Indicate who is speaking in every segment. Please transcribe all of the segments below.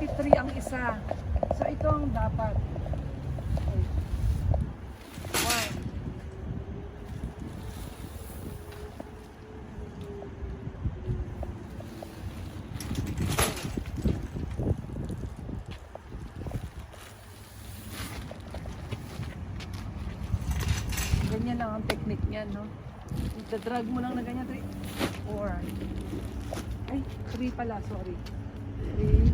Speaker 1: 33 ang isa. So ito ang dapat. Okay. 1. Ganyan lang ang technique niyan, no? Ita-drag mo lang na ganyan. 3, 4. Ay, 3 pala, sorry. 3.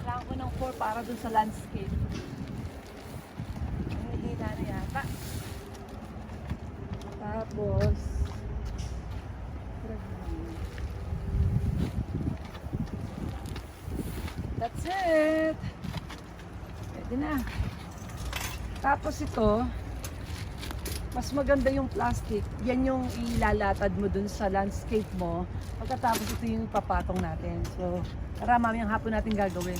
Speaker 1: Kailangan ko ng 4 para dun sa landscape. Ang hihila na yata. Tapos, that's it! Pwede na. Tapos ito, mas maganda yung plastic. Yan yung ilalatad mo dun sa landscape mo. Pagkatapos ito yung papatong natin. So, tara, mamayang hapon natin gagawin.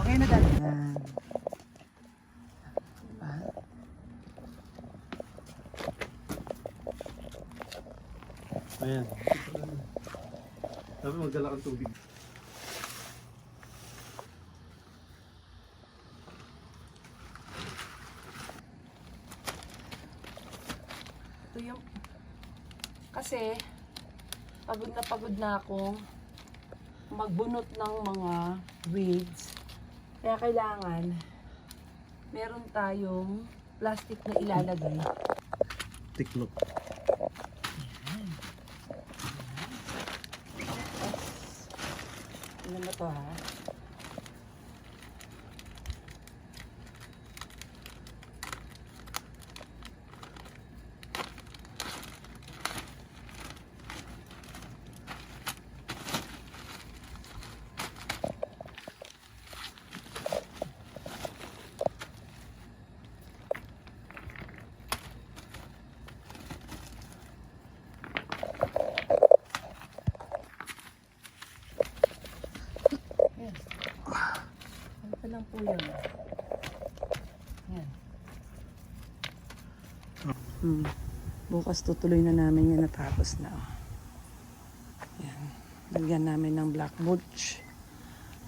Speaker 1: Okay na dali. Yan. Diba?
Speaker 2: Ayan. Sabi magdala kang tubig.
Speaker 1: Ito yung... Kasi, pagod na akong magbunot ng mga weeds. Kaya kailangan, meron tayong plastic na ilalagay.
Speaker 2: Tiklop.
Speaker 1: Ano ba to, ha? Yan. Ano pa lang po yun? Yan. Bukas tutuloy na namin yan, natapos na. Yan. Lagyan namin ng black mulch.